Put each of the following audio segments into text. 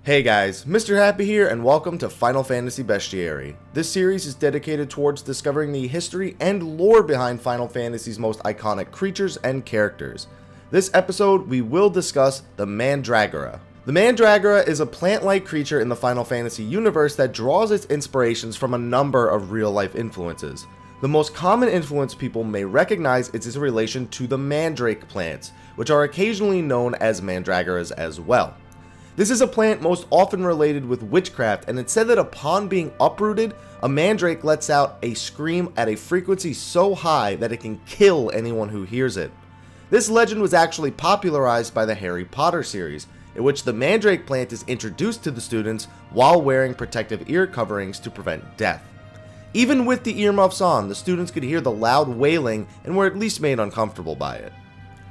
Hey guys, Mr. Happy here and welcome to Final Fantasy Bestiary. This series is dedicated towards discovering the history and lore behind Final Fantasy's most iconic creatures and characters. This episode, we will discuss the Mandragora. The Mandragora is a plant-like creature in the Final Fantasy universe that draws its inspirations from a number of real-life influences. The most common influence people may recognize is its relation to the mandrake plants, which are occasionally known as mandragoras as well. This is a plant most often related with witchcraft, and it's said that upon being uprooted, a mandrake lets out a scream at a frequency so high that it can kill anyone who hears it. This legend was actually popularized by the Harry Potter series, in which the mandrake plant is introduced to the students while wearing protective ear coverings to prevent death. Even with the earmuffs on, the students could hear the loud wailing and were at least made uncomfortable by it.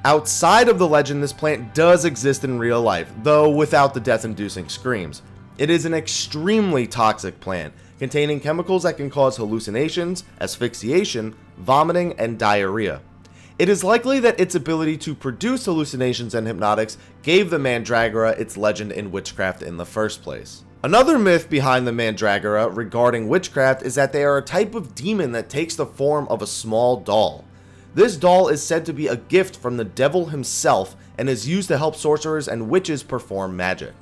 Outside of the legend, this plant does exist in real life, though without the death-inducing screams. It is an extremely toxic plant, containing chemicals that can cause hallucinations, asphyxiation, vomiting, and diarrhea. It is likely that its ability to produce hallucinations and hypnotics gave the Mandragora its legend in witchcraft in the first place. Another myth behind the Mandragora regarding witchcraft is that they are a type of demon that takes the form of a small doll. This doll is said to be a gift from the devil himself and is used to help sorcerers and witches perform magic.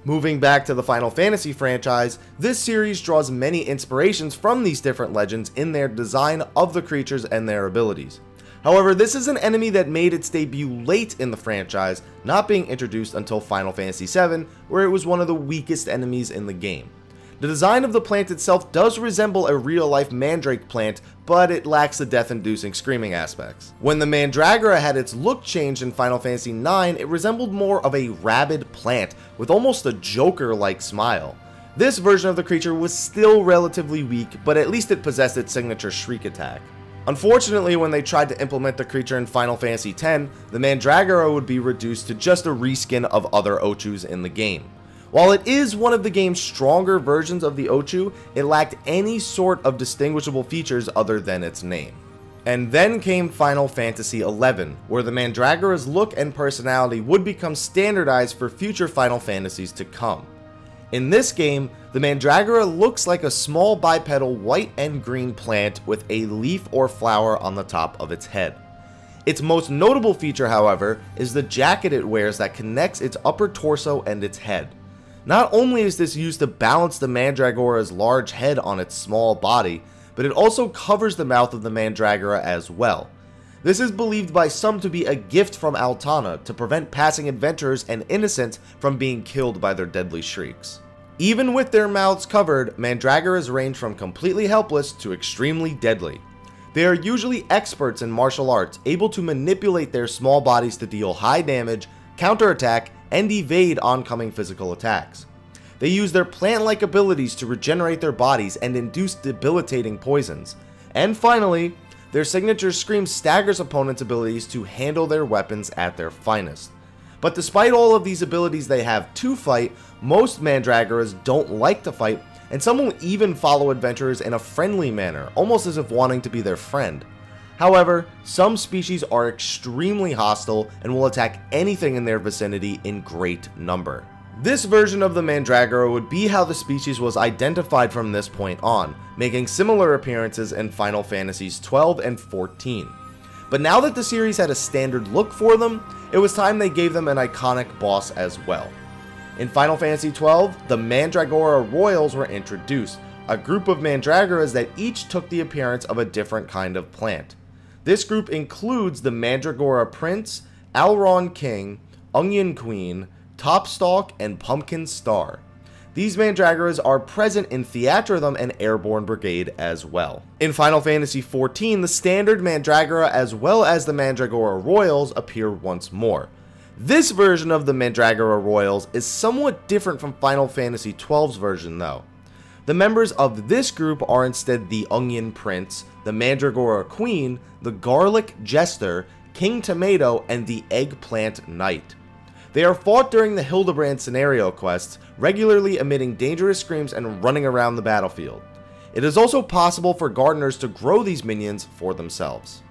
Moving back to the Final Fantasy franchise, this series draws many inspirations from these different legends in their design of the creatures and their abilities. However, this is an enemy that made its debut late in the franchise, not being introduced until Final Fantasy VII, where it was one of the weakest enemies in the game. The design of the plant itself does resemble a real-life mandrake plant, but it lacks the death-inducing screaming aspects. When the Mandragora had its look changed in Final Fantasy IX, it resembled more of a rabid plant with almost a Joker-like smile. This version of the creature was still relatively weak, but at least it possessed its signature shriek attack. Unfortunately, when they tried to implement the creature in Final Fantasy X, the Mandragora would be reduced to just a reskin of other Ochus in the game. While it is one of the game's stronger versions of the Ochu, it lacked any sort of distinguishable features other than its name. And then came Final Fantasy XI, where the Mandragora's look and personality would become standardized for future Final Fantasies to come. In this game, the Mandragora looks like a small bipedal white and green plant with a leaf or flower on the top of its head. Its most notable feature, however, is the jacket it wears that connects its upper torso and its head. Not only is this used to balance the Mandragora's large head on its small body, but it also covers the mouth of the Mandragora as well. This is believed by some to be a gift from Altana to prevent passing adventurers and innocents from being killed by their deadly shrieks. Even with their mouths covered, Mandragoras range from completely helpless to extremely deadly. They are usually experts in martial arts, able to manipulate their small bodies to deal high damage, counterattack, and evade oncoming physical attacks. They use their plant-like abilities to regenerate their bodies and induce debilitating poisons. And finally, their signature scream staggers opponents' abilities to handle their weapons at their finest. But despite all of these abilities they have to fight, most Mandragoras don't like to fight, and some will even follow adventurers in a friendly manner, almost as if wanting to be their friend. However, some species are extremely hostile and will attack anything in their vicinity in great number. This version of the Mandragora would be how the species was identified from this point on, making similar appearances in Final Fantasies XII and XIV. But now that the series had a standard look for them, it was time they gave them an iconic boss as well. In Final Fantasy XII, the Mandragora Royals were introduced, a group of Mandragoras that each took the appearance of a different kind of plant. This group includes the Mandragora Prince, Alron King, Onion Queen, Topstalk, and Pumpkin Star. These Mandragoras are present in Theatrhythm and Airborne Brigade as well. In Final Fantasy XIV, the standard Mandragora as well as the Mandragora Royals appear once more. This version of the Mandragora Royals is somewhat different from Final Fantasy XII's version though. The members of this group are instead the Onion Prince, the Mandragora Queen, the Garlic Jester, King Tomato, and the Eggplant Knight. They are fought during the Hildebrand scenario quests, regularly emitting dangerous screams and running around the battlefield. It is also possible for gardeners to grow these minions for themselves.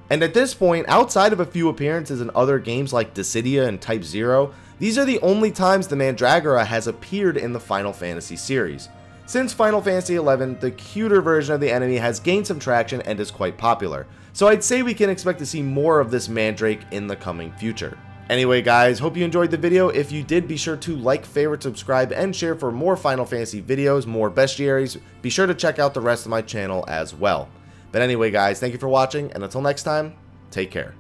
And at this point, outside of a few appearances in other games like Dissidia and Type 0, these are the only times the Mandragora has appeared in the Final Fantasy series. Since Final Fantasy XI, the cuter version of the enemy has gained some traction and is quite popular, so I'd say we can expect to see more of this Mandrake in the coming future. Anyway guys, hope you enjoyed the video. If you did, be sure to like, favorite, subscribe, and share for more Final Fantasy videos, more bestiaries. Be sure to check out the rest of my channel as well. But anyway guys, thank you for watching, and until next time, take care.